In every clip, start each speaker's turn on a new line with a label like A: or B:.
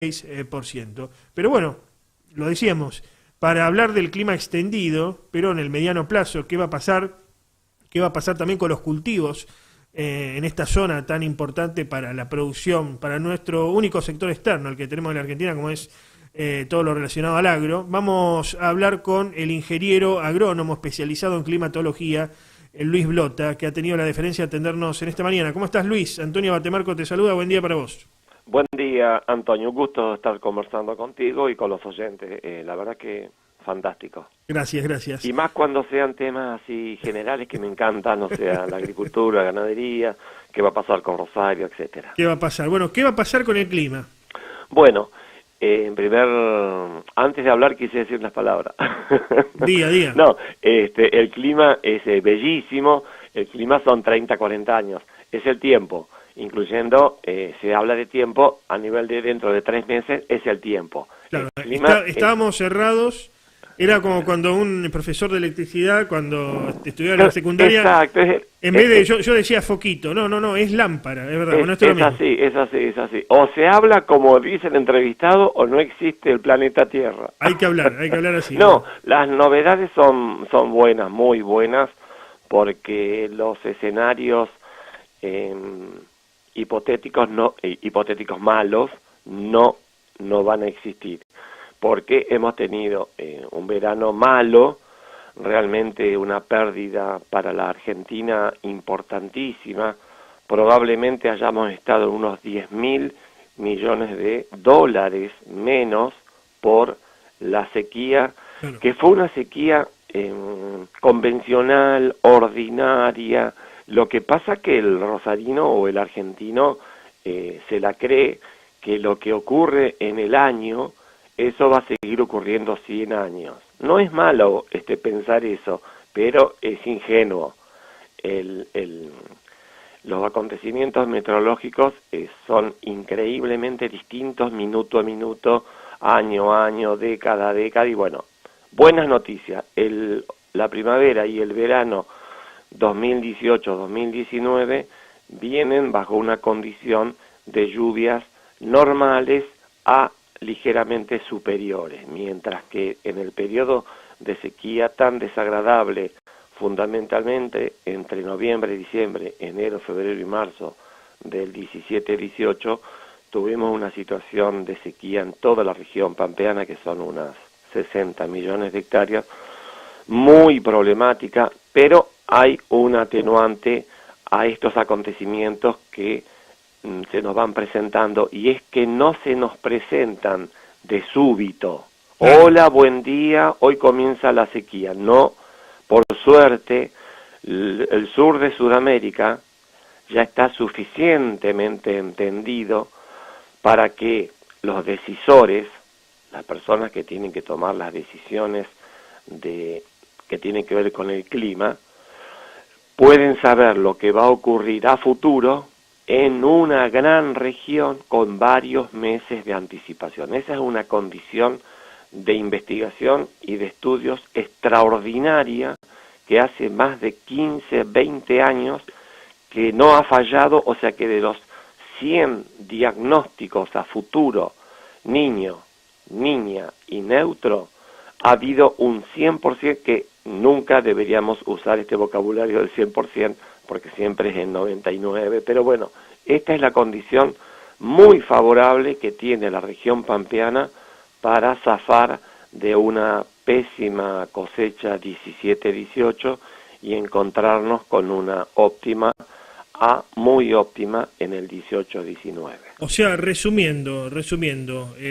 A: 6%. Pero bueno, lo decíamos, para hablar del clima extendido, pero en el mediano plazo, ¿qué va a pasar? ¿Qué va a pasar también con los cultivos en esta zona tan importante para la producción, para nuestro único sector externo, el que tenemos en la Argentina, como es todo lo relacionado al agro? Vamos a hablar con el ingeniero agrónomo especializado en climatología, Luis Blota, que ha tenido la deferencia de atendernos en esta mañana. ¿Cómo estás, Luis? Antonio Batemarco te saluda, buen día para vos.
B: Buen día, Antonio. Un gusto estar conversando contigo y con los oyentes. La verdad que fantástico.
A: Gracias, gracias.
B: Y más cuando sean temas así generales que me encantan, o sea, la agricultura, la ganadería, qué va a pasar con Rosario, etcétera.
A: ¿Qué va a pasar? Bueno, ¿qué va a pasar con el clima?
B: Bueno, antes de hablar quise decir unas palabras.
A: Diga.
B: No, el clima es bellísimo, el clima son 30, 40 años, es el tiempo. Incluyendo, se habla de tiempo a nivel de dentro de 3 meses, es el tiempo.
A: Claro,
B: el clima
A: estábamos cerrados, era como cuando un profesor de electricidad, cuando estudiaba en la secundaria,
B: exacto,
A: en vez de, yo decía foquito, no, es lámpara, es verdad. Bueno, esto es
B: así. O se habla como dice el entrevistado, o no existe el planeta Tierra.
A: Hay que hablar así.
B: No, las novedades son buenas, muy buenas, porque los escenarios hipotéticos malos no van a existir, porque hemos tenido un verano malo, realmente una pérdida para la Argentina importantísima. Probablemente hayamos estado en unos 10.000 millones de dólares menos por la sequía,
A: Claro.
B: Que fue una sequía convencional, ordinaria. Lo que pasa que el rosarino o el argentino se la cree que lo que ocurre en el año, eso va a seguir ocurriendo 100 años. No es malo pensar eso, pero es ingenuo. Los acontecimientos meteorológicos son increíblemente distintos minuto a minuto, año a año, década a década, y bueno, buenas noticias. La primavera y el verano 2018-2019 vienen bajo una condición de lluvias normales a ligeramente superiores, mientras que en el periodo de sequía tan desagradable, fundamentalmente entre noviembre, diciembre, enero, febrero y marzo del 17-18, tuvimos una situación de sequía en toda la región pampeana, que son unas 60 millones de hectáreas, muy problemática, pero hay un atenuante a estos acontecimientos que se nos van presentando, y es que no se nos presentan de súbito. Hola, buen día, hoy comienza la sequía. No, por suerte, el sur de Sudamérica ya está suficientemente entendido para que los decisores, las personas que tienen que tomar las decisiones que tienen que ver con el clima, pueden saber lo que va a ocurrir a futuro en una gran región con varios meses de anticipación. Esa es una condición de investigación y de estudios extraordinaria que hace más de 15, 20 años que no ha fallado, o sea que de los 100 diagnósticos a futuro, niño, niña y neutro, ha habido un 100%, que nunca deberíamos usar este vocabulario del 100%, porque siempre es el 99%, pero bueno, esta es la condición muy favorable que tiene la región pampeana para zafar de una pésima cosecha 17-18 y encontrarnos con una óptima a muy óptima en el 18-19.
A: O sea, resumiendo,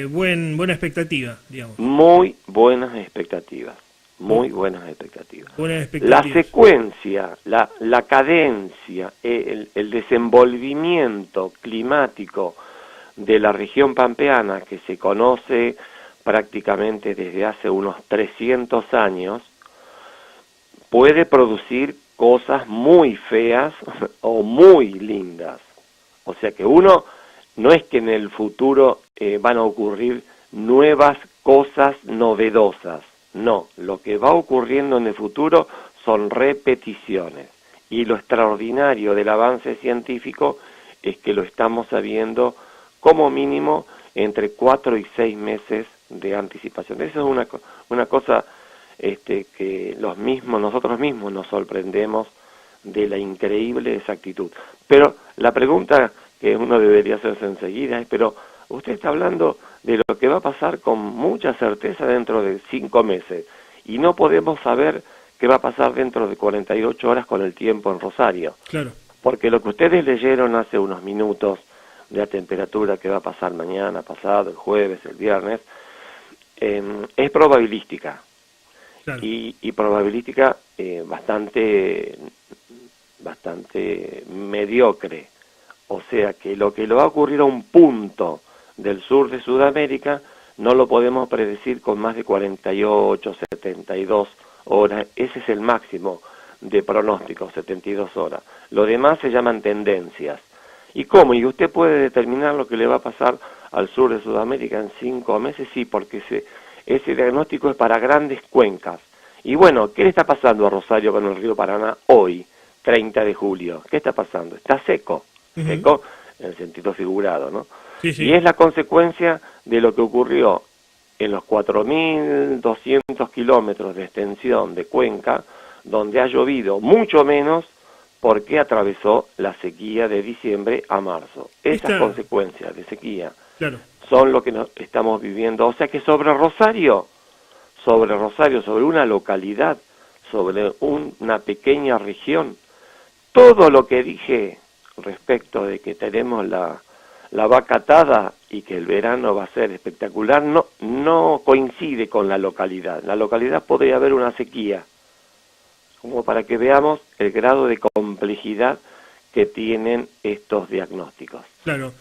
A: buena expectativa, digamos.
B: Muy buenas expectativas. La secuencia, la cadencia, el desenvolvimiento climático de la región pampeana, que se conoce prácticamente desde hace unos 300 años, puede producir cosas muy feas o muy lindas. O sea que uno, no es que en el futuro van a ocurrir nuevas cosas novedosas. No, lo que va ocurriendo en el futuro son repeticiones. Y lo extraordinario del avance científico es que lo estamos sabiendo como mínimo entre 4 y 6 meses de anticipación. Eso es una cosa que nosotros mismos nos sorprendemos de la increíble exactitud. Pero la pregunta que uno debería hacerse enseguida es, pero usted está hablando de lo que va a pasar con mucha certeza dentro de 5 meses, y no podemos saber qué va a pasar dentro de 48 horas con el tiempo en Rosario.
A: Claro.
B: Porque lo que ustedes leyeron hace unos minutos de la temperatura que va a pasar mañana, pasado, el jueves, el viernes, es probabilística.
A: Claro.
B: Y probabilística bastante mediocre. O sea que lo va a ocurrir a un punto del sur de Sudamérica no lo podemos predecir con más de 48, 72 horas. Ese es el máximo de pronóstico, 72 horas. Lo demás se llaman tendencias. ¿Y cómo? ¿Y usted puede determinar lo que le va a pasar al sur de Sudamérica en 5 meses? Sí, porque ese diagnóstico es para grandes cuencas. Y bueno, ¿qué le está pasando a Rosario con el río Paraná hoy, 30 de julio? ¿Qué está pasando? Está seco, seco en el sentido figurado, ¿no?
A: Sí, sí.
B: Y es la consecuencia de lo que ocurrió en los 4.200 kilómetros de extensión de cuenca, donde ha llovido mucho menos porque atravesó la sequía de diciembre a marzo. Esas consecuencias de sequía son lo que estamos viviendo. O sea que sobre Rosario, sobre una localidad, sobre una pequeña región, todo lo que dije respecto de que tenemos la vaca atada y que el verano va a ser espectacular, no coincide con la localidad. En la localidad podría haber una sequía, como para que veamos el grado de complejidad que tienen estos diagnósticos.
A: Claro.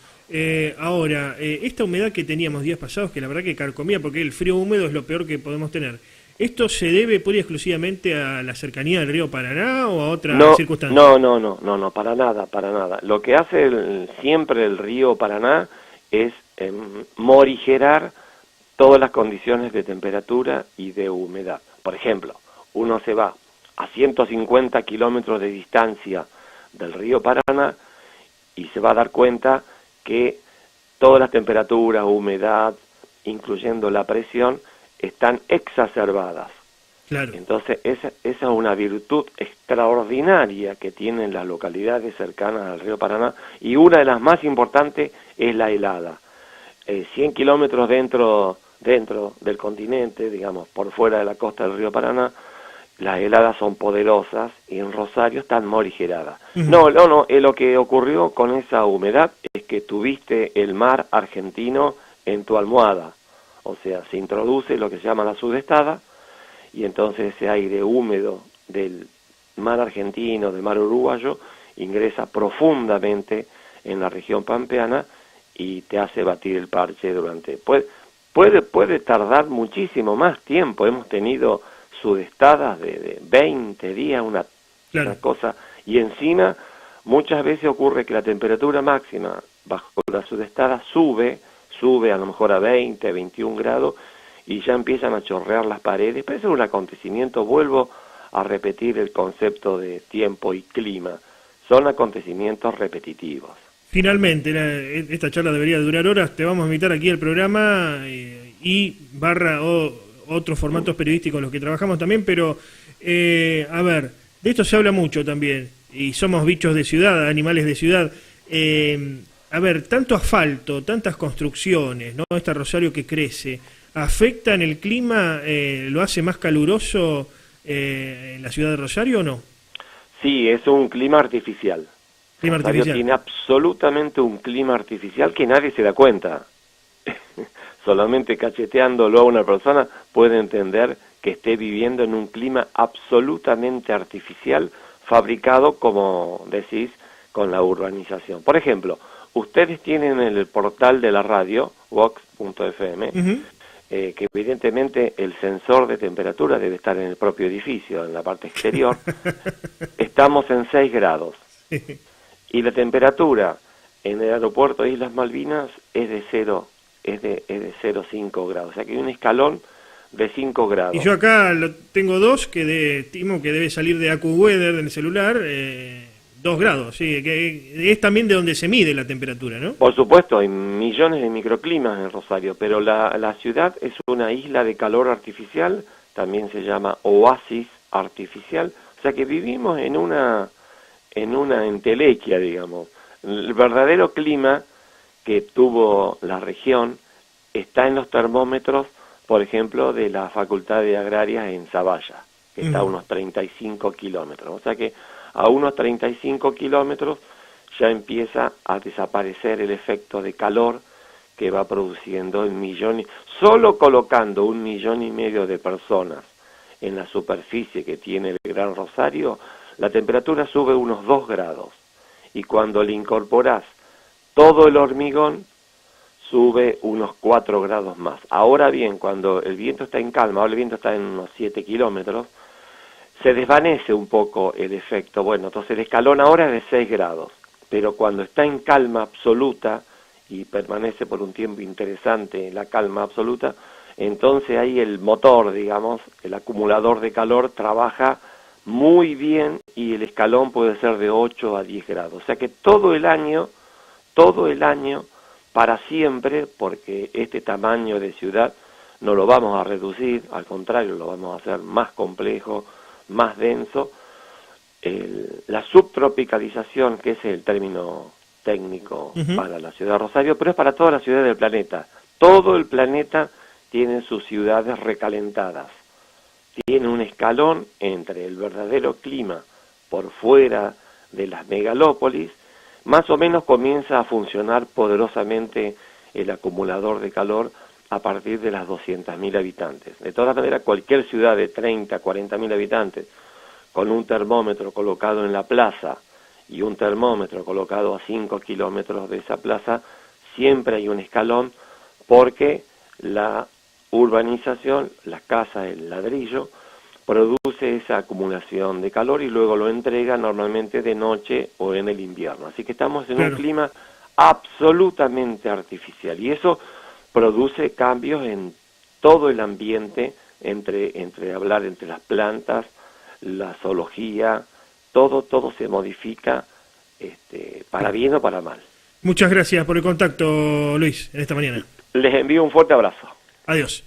A: Ahora, esta humedad que teníamos días pasados, que la verdad que carcomía, porque el frío húmedo es lo peor que podemos tener, ¿esto se debe pura y exclusivamente a la cercanía del río Paraná o a otra circunstancia?
B: No, para nada. Lo que hace siempre el río Paraná es morigerar todas las condiciones de temperatura y de humedad. Por ejemplo, uno se va a 150 kilómetros de distancia del río Paraná y se va a dar cuenta que todas las temperaturas, humedad, incluyendo la presión, están exacerbadas.
A: Claro.
B: Entonces esa es una virtud extraordinaria que tienen las localidades cercanas al río Paraná, y una de las más importantes es la helada. 100 kilómetros dentro del continente, digamos, por fuera de la costa del río Paraná, las heladas son poderosas y en Rosario están morigeradas. Lo que ocurrió con esa humedad es que tuviste el mar argentino en tu almohada. O sea, se introduce lo que se llama la sudestada, y entonces ese aire húmedo del mar argentino, del mar uruguayo, ingresa profundamente en la región pampeana y te hace batir el parche durante... Puede tardar muchísimo más tiempo. Hemos tenido sudestadas de 20 días, una cosa, y encima muchas veces ocurre que la temperatura máxima bajo la sudestada sube a lo mejor a 20, 21 grados, y ya empiezan a chorrear las paredes. Pero eso es un acontecimiento, vuelvo a repetir el concepto de tiempo y clima, son acontecimientos repetitivos.
A: Finalmente, esta charla debería durar horas, te vamos a invitar aquí al programa y otros formatos periodísticos en los que trabajamos también, pero a ver, de esto se habla mucho también, y somos bichos de ciudad, animales de ciudad. A ver, tanto asfalto, tantas construcciones, ¿no? Este Rosario que crece, ¿afectan el clima, lo hace más caluroso en la ciudad de Rosario o no?
B: Sí, es un clima artificial.
A: Rosario
B: tiene absolutamente un clima artificial que nadie se da cuenta. Solamente cacheteándolo a una persona puede entender que esté viviendo en un clima absolutamente artificial, fabricado, como decís, con la urbanización. Por ejemplo, ustedes tienen en el portal de la radio, vox.fm, que evidentemente el sensor de temperatura debe estar en el propio edificio, en la parte exterior. Estamos en 6 grados. Y la temperatura en el aeropuerto de Islas Malvinas es de 0,5 grados. O sea que hay un escalón de 5 grados.
A: Y yo acá tengo 2 que estimo que debe salir de AccuWeather en el celular, 2 grados, sí, que es también de donde se mide la temperatura, ¿no?
B: Por supuesto, hay millones de microclimas en Rosario, pero la ciudad es una isla de calor artificial, también se llama oasis artificial, o sea que vivimos en una entelequia, digamos. El verdadero clima que tuvo la región está en los termómetros, por ejemplo, de la Facultad de Agrarias en Zavalla, que está a unos 35 kilómetros. O sea que a unos 35 kilómetros ya empieza a desaparecer el efecto de calor que va produciendo el millón. Solo colocando 1,5 millones de personas en la superficie que tiene el Gran Rosario, la temperatura sube unos 2 grados. Y cuando le incorporás todo el hormigón, sube unos 4 grados más. Ahora bien, cuando el viento está en calma, ahora el viento está en unos 7 kilómetros, se desvanece un poco el efecto. Bueno, entonces el escalón ahora es de 6 grados, pero cuando está en calma absoluta y permanece por un tiempo interesante en la calma absoluta, entonces ahí el motor, digamos, el acumulador de calor trabaja muy bien y el escalón puede ser de 8 a 10 grados. O sea que todo el año, para siempre, porque este tamaño de ciudad no lo vamos a reducir, al contrario, lo vamos a hacer más complejo, más denso. La subtropicalización, que es el término técnico para la ciudad de Rosario, pero es para todas las ciudades del planeta. Todo el planeta tiene sus ciudades recalentadas. Tiene un escalón entre el verdadero clima por fuera de las megalópolis. Más o menos comienza a funcionar poderosamente el acumulador de calor a partir de las 200.000 habitantes. De todas maneras, cualquier ciudad de 30, 40.000 habitantes, con un termómetro colocado en la plaza y un termómetro colocado a 5 kilómetros de esa plaza, siempre hay un escalón, porque la urbanización, las casas, el ladrillo, produce esa acumulación de calor y luego lo entrega normalmente de noche o en el invierno. Así que estamos en un clima absolutamente artificial y eso produce cambios en todo el ambiente, entre las plantas, la zoología, todo se modifica, para bien o para mal.
A: Muchas gracias por el contacto, Luis, en esta mañana.
B: Les envío un fuerte abrazo.
A: Adiós.